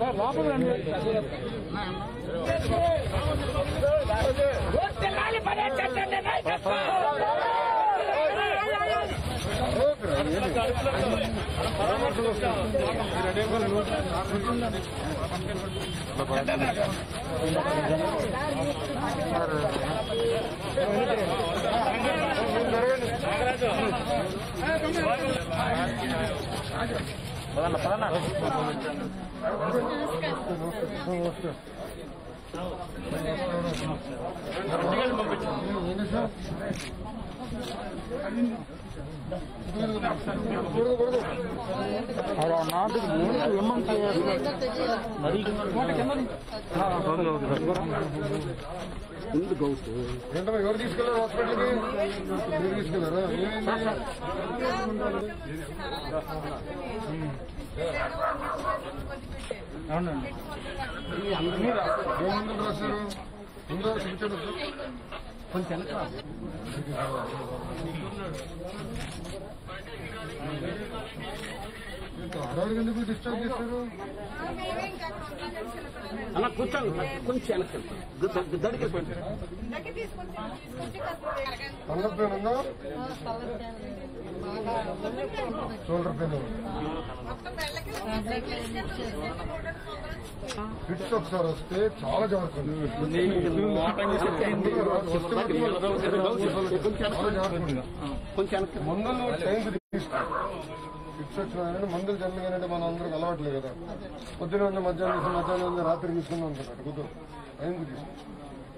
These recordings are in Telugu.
సార్ లోపల రండి. ఎవరు తీసుకెళ్లారు హాస్పిటల్కి? మీరు తీసుకెళ్లారా? అవునండి. ఏమందుకు రాశారు? ఉందా చూపించండి కొంచెం. ఆడవాళ్ళకి ఎందుకు డిస్టర్బ్ చేస్తారు? అలా కూర్చోండి, కొంచెం దడికిపోయింది. తలనొప్పి పెయిన్ ఉందా? Shoulder pain. ఫిట్స్ ఒకసారి వస్తే చాలా జాగ్రత్త. మందులు టైంకి తీసుకో. ఫిట్స్ వచ్చినాయంటే మందులు జల్లుగానంటే మనం అందరికి అలవాట్లేదు కదా. పొద్దున ఉంది, మధ్యాహ్నం ఉంది, రాత్రి తీసుకుందాం అనుకున్నట్టు కుదరదు. టైంకి తీసుకో.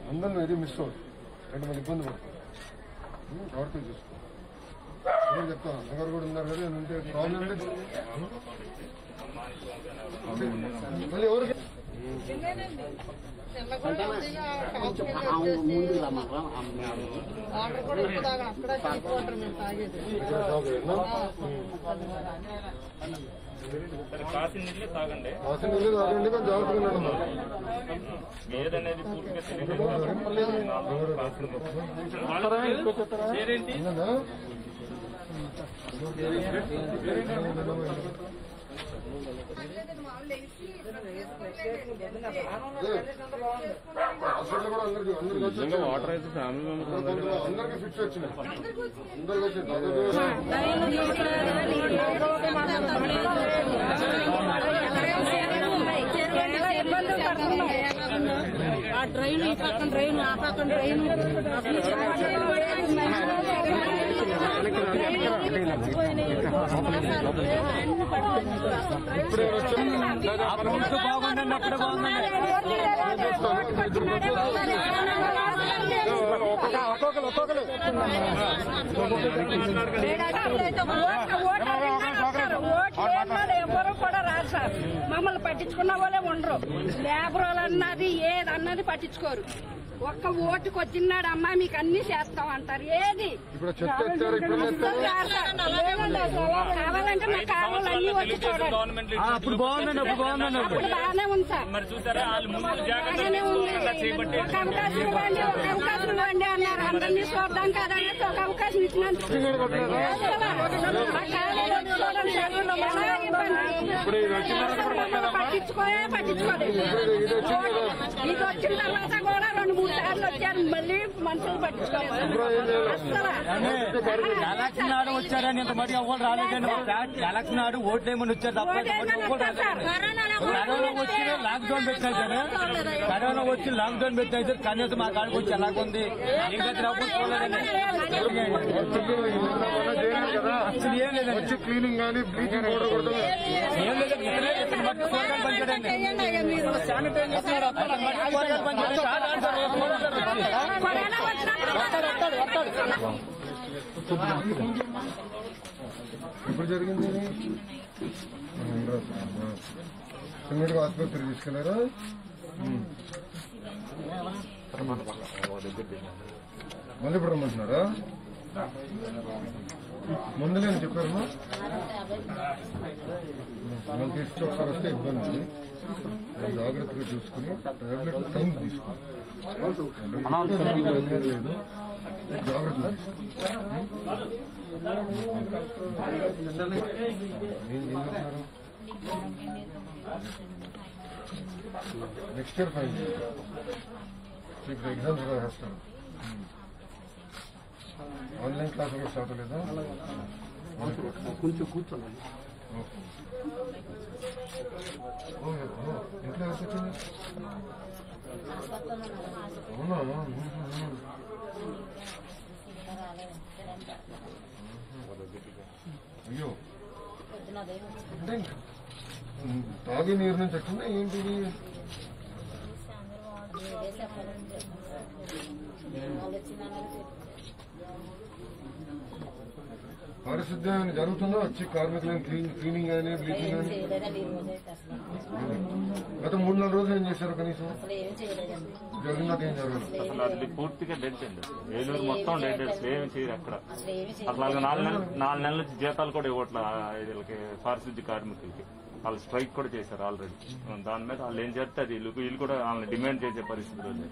మందులు ఏది మిస్ అవుతుంది. రెండు మంది ఇబ్బంది పడుతుంది. జాగ్రత్త చూసుకో. నేను చెప్తాను, అన్నగారు కూడా ఉన్నారు కదా. ఉంటే ప్రాబ్లం లేదు. మళ్ళీ ఎవరికి కాసి నీళ్ళే తాగండి. కాసి నీళ్ళు తాగండి, కానీ జాగ్రత్తగా ఉండండి. ఏదనేది పూర్తిగా తెలియదు. హాస్పిటల్ కూడా అందరికి వాటర్ అయితే ఫ్యామిలీ మెంబర్స్ అందరికి ఫిట్స్ వచ్చినాయి. అందరికి వచ్చింది. డ్రైన్ ఈ పక్కన డ్రైన్, ఆ పక్కన డ్రైన్. ఇప్పుడే బాగుందండి, అప్పుడే బాగుందండి. ఒక్కొక్కరు ఎవరు కూడా రాదు సార్. మమ్మల్ని పట్టించుకున్న వాళ్ళే ఉండరు. లేబర్ వాళ్ళు అన్నది ఏదన్నది పట్టించుకోరు. ఒక్క ఓటుకు వచ్చినాడు అమ్మా మీకు అన్ని చేస్తాం అంటారు. ఏది కావాలంటే మాకు కావాలన్నీ వచ్చి చూడండి. అప్పుడు బాగుందండి, అప్పుడు బాగుందండి. అప్పుడు బాగానే ఉంది సార్. బాగానే ఉంది. ఒక అవకాశం ఇవ్వండి, ఒక అవకాశం ఇవ్వండి అన్నారు. అందరినీ చూద్దాం కదనేసి ఒక అవకాశం ఇచ్చినందుకు పట్టించుకోలేదు. ఇది వచ్చిన తర్వాత కూడా 2-3 సార్లు వచ్చారు. మళ్ళీ మనుషులు పట్టించుకోలేదు. ఎలక్షన్ నాడు వచ్చారని ఇంత మటుకు ఎవరు రాలేదండి. ఎలక్షన్ నాడు ఓట్లేమని వచ్చారు తప్ప కరోనా వచ్చి లాక్డౌన్ పెట్టినా సరే, కరోనా వచ్చి లాక్డౌన్ పెట్టినా సరే కనీసం మా కాడికి వచ్చి ఎలాగుంది ఇంకా చూడలేదండి. అసలు ఏం లేదండి. వచ్చి క్లీనింగ్ కానీ బ్లీచింగ్ పౌడర్ కొడతాం ఏం లేదండి. ఇతను మట్టి కూరగాయలు పనిచేయండి. కూరగాయలు ఇప్పుడు జరిగింది చిన్నగా ఆసుపత్రికి తీసుకెళ్లారా? మళ్ళీ ఇప్పుడు రమ్మంటున్నారా? మందులేని చెప్పారమ్మా మనకి ఇష్టం ఒకసారి వస్తే ఇబ్బంది జాగ్రత్తగా చూసుకుని టాబ్లెట్ టైం తీసుకో లేదు జాగ్రత్త నెక్స్ట్ ఇయర్ ఫైన్ ఇప్పుడు ఎగ్జామ్స్ రాస్తారు ఆన్లైన్ క్లాస్ కూడా స్టార్ట్ లేదా కొంచెం కూర్చోండి ఇంట్లో వచ్చింది అవునా అయ్యో తాగే నీరు నుంచి వచ్చిందా ఏంటిది పారిశుద్ధ్యం జరుగుతుందో వచ్చి కార్మికులను క్లీనింగ్ కానీ బ్లీచింగ్ కానీ గత 3-4 రోజులు ఏం చేశారు కనీసం జరిగినట్టు ఏం జరగదు అసలు అది పూర్తిగా డెడ్ అండి ఏలూరు మొత్తం డెడ్ ఏమి చేయరు అక్కడ అసలు 4 నెలల నుంచి జీతాలు కూడా ఇవ్వట్లే వీళ్ళకి పారిశుద్ధ్య కార్మికులకి వాళ్ళు స్ట్రైక్ కూడా చేశారు ఆల్రెడీ దాని మీద వాళ్ళు ఏం చేస్తే అది వీళ్ళు కూడా వాళ్ళని డిమాండ్ చేసే పరిస్థితి ఉంది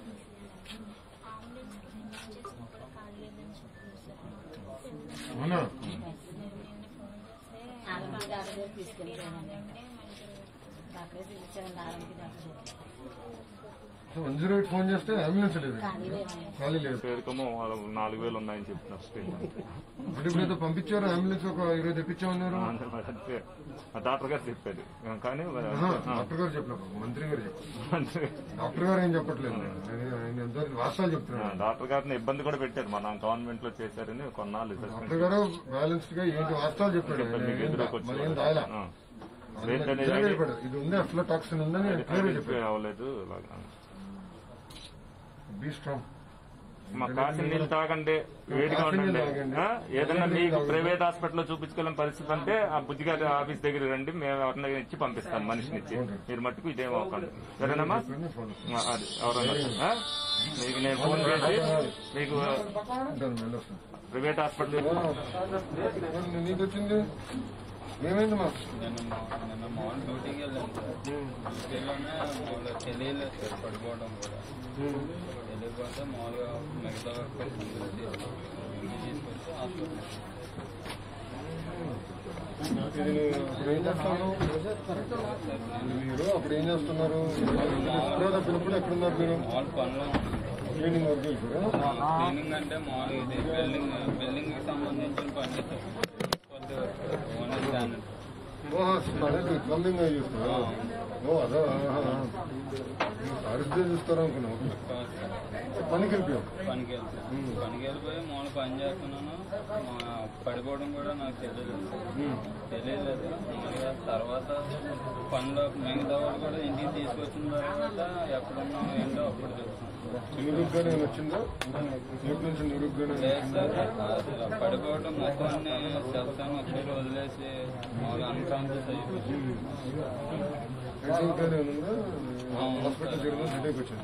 అవునా 108 ఫోన్ చేస్తే అంబులెన్స్ లేదు ఖాళీ లేదు పేరుకమో 4,000 ఉన్నాయని చెప్తున్నారు అంటే ఇప్పుడు పంపించారు అంబులెన్స్ ఒక 20 తెప్పించామన్నారు డాక్టర్ గారు చెప్పారు కానీ డాక్టర్ గారు చెప్పలేదు మంత్రి గారు చెప్పారు డాక్టర్ గారు ఏం చెప్పట్లేదు ఆయన ఎంతవరకు వాస్తవాలు చెప్తున్నారు డాక్టర్ గారిని ఇబ్బంది కూడా పెట్టారు మన గవర్నమెంట్ లో చేశారని కొన్నాళ్ళు డాక్టర్ గారు బ్యాలెన్స్డ్ గా ఏంటి వాస్తవాలు చెప్పాడు ఏం రాయలా ఇది ఉంది అసలు టాక్సిన్ ఉందని అవ్వలేదు బీ స్ట్రాంగ్ మా కాసిన నీళ్ళు తాగండి వేడిగా ఉండండి ఏదైనా మీకు ప్రైవేట్ హాస్పిటల్లో చూపించుకోలేని పరిస్థితి అంటే ఆ బుద్ధిగారి ఆఫీస్ దగ్గర రండి మేము ఎవరిని ఇచ్చి పంపిస్తాం మనిషిని ఇచ్చి మీరు మట్టుకు ఇదేం అవ్వకండి సరేనమ్మా అది ఎవరన్నా మీకు నేను ఫోన్ చేసి మీకు ప్రైవేట్ హాస్పిటల్ నీకు వచ్చింది ఏమైంది మా నిన్న మార్నింగ్ డ్యూటీకి వెళ్ళాను సార్ తెలియలేదు సార్ పడిపోవడం కూడా తెలియకపోతే మామూలుగా మిగతా వర్క్ తీసుకొచ్చి హాస్పిటల్ ఇప్పుడు ఏం చేస్తాను మీరు అప్పుడు ఏం చేస్తున్నారు పిలుపుడు ఎక్కడున్నారు మీరు మామూలు పనులు క్లీనింగ్ వర్క్ చేశారు క్లీనింగ్ అంటే మామూలుగా ఇది బిల్డింగ్ కి సంబంధించిన పని సార్ ప్లంబింగ్ చూస్తారా ఓ అదా పారిశుద్ధ్యం చూస్తారా అనుకున్నాం పనికి వెళ్ళిపోయాం పనికి వెళ్ళిపోయి మామూలు పని చేస్తున్నాను పడిపోవడం కూడా నాకు తెలియలేదు మామూలుగా తర్వాత పనిలో మిగతా వాళ్ళు కూడా ఇంటికి తీసుకొచ్చిన తర్వాత ఎక్కడున్నా ఏంటో అప్పుడు తెలుసు నిరుగ్గానే వచ్చిందా ఎప్పటి నుంచి నిరుగ్గానే లేదు సార్ అసలు పడిపోవడం మొత్తాన్ని చెప్తాను ఒకసారి వదిలేసి మామూలు అన్కాన్షియస్ అయిపోయింది హాస్పిటల్ జరిగిన హెడేక్ వచ్చింది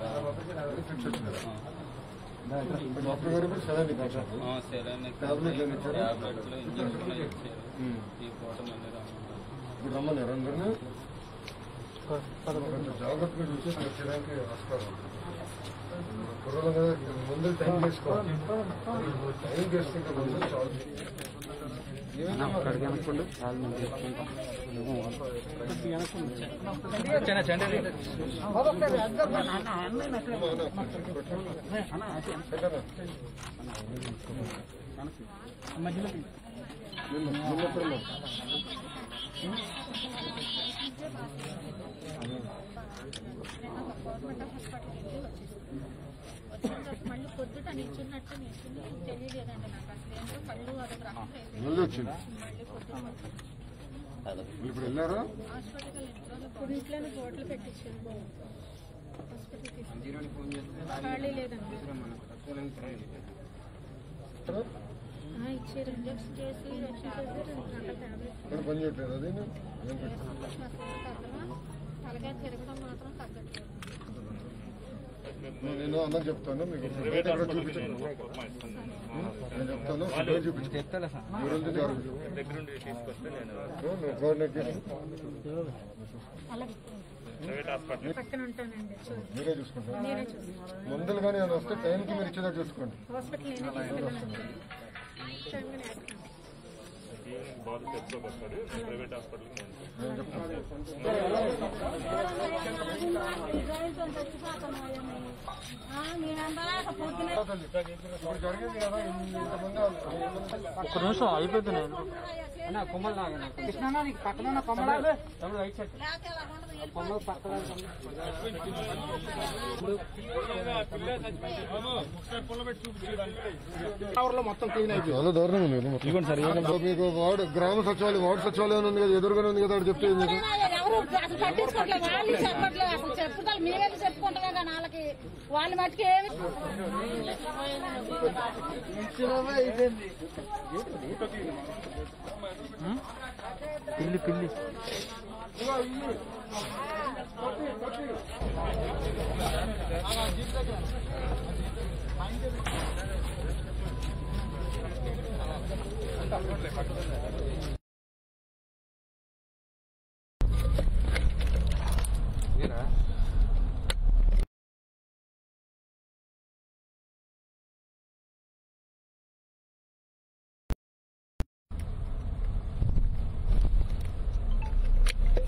ఫిక్స్ వచ్చింది డాక్టర్ గారు సరైన టాబ్లెట్లు ఇంజక్షన్ ఇచ్చారు ఈ పూట మళ్ళీ ఇప్పుడు రమ్మన్నారు అందరినీ జాగ్రత్తగా చూసి వచ్చేదానికి ఆస్కారం కుర్రలు కదా ముందు టైం చేసుకోవాలి టైం చేసుకుంటే ముందు చాలు మళ్ళీ పొద్దుట నిల్చున్నట్టు నిల్చుంది తెలియలేదండి నాకు అసలు ఏంటో కళ్ళు అదొక మళ్ళీ వచ్చింది ఇప్పుడు వెళ్ళారా హాస్పిటల్ ఇప్పుడు ఇంట్లోనే బోట్లు పెట్టించారు హాస్పిటల్ ఖాళీ లేదండి ఇచ్చారు ఇంజక్షన్ చేసి పని చేయట్లేదు అది తలగా తిరగడం మాత్రం తగ్గట్లేదు నేను అన్న చెప్తాను మీకు చూపించాను నేను చెప్తాను చూపించాను దగ్గరుండి తీసుకొస్తే నేను కోఆర్డినేట్ చేసి ప్రైవేట్ హాస్పిటల్ పక్కన ఉంటానండి. మీరే చూసుకుంటారు. నేనే చూస్తాను. మందులు కానీ అని వస్తే టైంకి మీరు ఇచ్చేదా చూసుకోండి. హాస్పిటల్ నేనే తీసుకెళ్ళానండి. టైంగానే వేస్తాను. బాధ తెచ్చుకోకొస్తాడు ప్రైవేట్ హాస్పిటల్కి నేను చెప్తాను. ఇప్పుడు జరిగింది కదా ఇంతమంది ఒక్క నిమిషం అయిపోయింది నేను కొమ్మలు కృష్ణ పక్కన ఉన్న కొమ్మలాగా రైట్ సైడ్ కొమ్మలు పక్కన మొత్తం క్లీన్ అయిపోయింది. చాలా దారుణంగా ఉంది. మీకు వార్డు గ్రామ సచివాలయం వార్డు సచివాలయం ఉంది కదా, ఎదురుగానే ఉంది కదా, అక్కడ చెప్తే మీకు ఎవరు అసలు పట్టించుకోవట్లేదు, వాళ్ళు చెప్పట్లేదు. అసలు చెప్పుతారు మేమేది చెప్పుకుంటామే కానీ వాళ్ళకి వాళ్ళ మట్టుకు ఏమి పిల్లి పిల్లి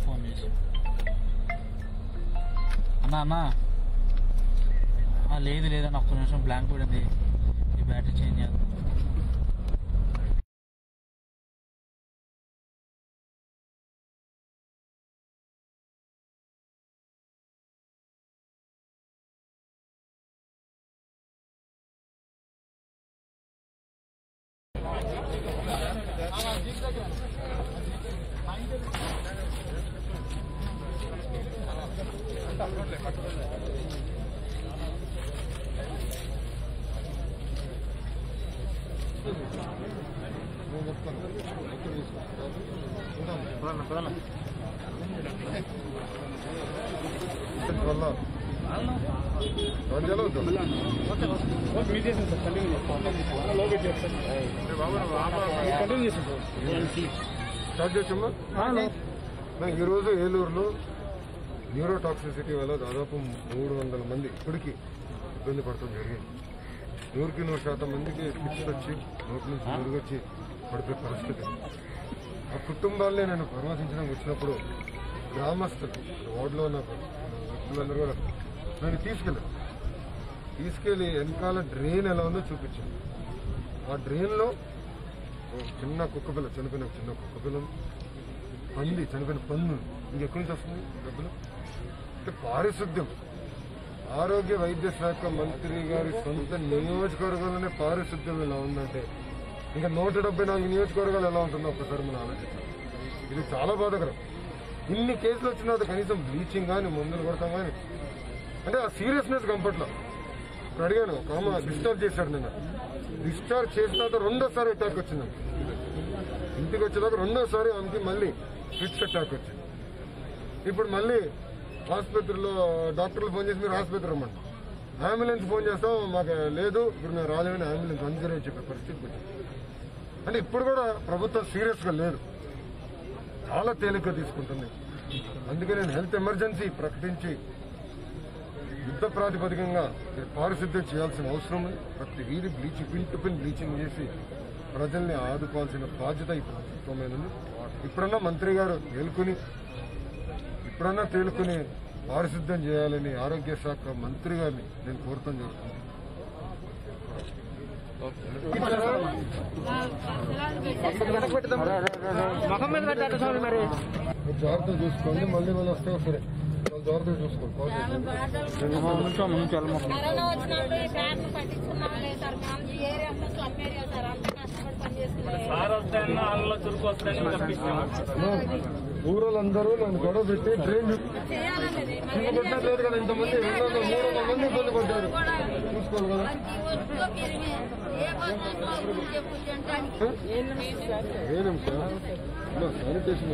ఫోన్ చేసి అన్నా లేదు లేదన్న ఒక్క నిమిషం బ్లాంక్ పడింది, ఈ బ్యాటరీ చేంజ్ చేయాలి. నేను చెప్తాను. స్టార్ట్ చేసామా? ఈరోజు ఏలూరులో న్యూరోటాక్సిసిటీ వల్ల దాదాపు 300 మంది ఇప్పటికీ ఇబ్బంది పడటం జరిగింది. 100% మందికి ఫిక్స్ వచ్చి నోటి నుంచి మెరుగొచ్చి పడిపోయే పరిస్థితి. ఆ కుటుంబాలనే నేను పరామర్శించడానికి వచ్చినప్పుడు గ్రామస్తులు వార్డులో ఉన్న వ్యక్తులందరూ కూడా నేను తీసుకెళ్లి వెనకాల డ్రైన్ ఎలా ఉందో చూపించాను. ఆ డ్రైన్లో చిన్న కుక్కపిల్ల, చనిపోయిన చిన్న కుక్కపిల్లలు, పంది, చనిపోయిన పన్ను, ఇంకెక్కడి నుంచి వస్తుంది డబ్బులు అంటే పారిశుద్ధ్యం. ఆరోగ్య వైద్య శాఖ మంత్రి గారి సొంత నియోజకవర్గంలోనే పారిశుద్ధ్యం ఎలా ఉందంటే ఇంకా 174 నియోజకవర్గాలు ఎలా ఉంటుందో ఒక్కసారి మనం ఆలోచించాం. ఇది చాలా బాధాకరం. ఇన్ని కేసులు వచ్చిన తర్వాత కనీసం బ్లీచింగ్ కానీ మందులు కొడతాం కానీ అంటే ఆ సీరియస్నెస్ కంపట్లో. ఇప్పుడు అడిగాను, ఒక ఆమె డిశ్చార్జ్ చేశాడు నిన్న. డిశ్చార్జ్ చేసిన తర్వాత రెండోసారి అటాక్ వచ్చింది. ఇంటికి వచ్చేదాకా రెండోసారి ఆమెకి మళ్ళీ ఫిట్స్ అటాక్ వచ్చింది. ఇప్పుడు మళ్ళీ ఆసుపత్రిలో డాక్టర్లు ఫోన్ చేసి మీరు ఆసుపత్రి రమ్మండి, అంబులెన్స్ ఫోన్ చేస్తాం, మాకు లేదు ఇప్పుడు మేము రాలేమని అంబులెన్స్ అందరూ చెప్పే పరిస్థితికి వచ్చింది. అంటే ఇప్పుడు కూడా ప్రభుత్వం సీరియస్ గా లేదు, చాలా తేలిగ్గా తీసుకుంటుంది. అందుకే నేను హెల్త్ ఎమర్జెన్సీ ప్రకటించి యుద్ధ ప్రాతిపదికంగా పారిశుద్ధ్యం చేయాల్సిన అవసరం ఉంది. ప్రతి వీధి bleaching, pin to pin bleaching చేసి ప్రజల్ని ఆదుకోవాల్సిన బాధ్యత ఈ ప్రభుత్వమైనది. ఇప్పుడన్నా మంత్రి గారు తేలుకుని పారిశుద్ధ్యం చేయాలని ఆరోగ్య శాఖ మంత్రి గారిని నేను కోరుతాం చేస్తున్నాను. జాగ్రత్త చూసుకోండి, మళ్ళీ వస్తే సరే జాగ్రత్తగా చూసుకోండి. కరోనా వచ్చినప్పుడు ఈ బ్యాగ్ పట్టించుకున్నాం లేదు sir. Area slum area sir, అంత కష్టపడి సార్ వస్తాయన్నా వాళ్ళలో చురుకు వస్తాయని తప్పించాము. ఊరోళ్ళందరూ నన్ను గొడవ పెట్టి ట్రైన్ కొట్టలేదు కదా, ఇంతమంది 200-300 మంది ఇబ్బంది పడ్డారు. చూసుకోవాలి కదా. ఏం సార్ శానిటేషన్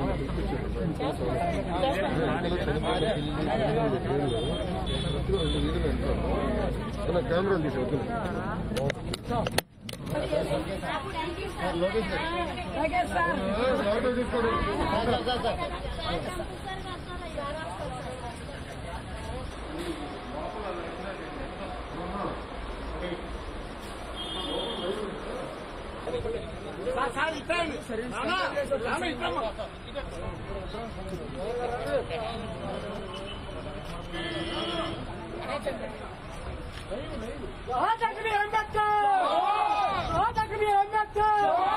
కెమెరాలు తీసి తీసుకోండి. Dr. B. Ambedkar!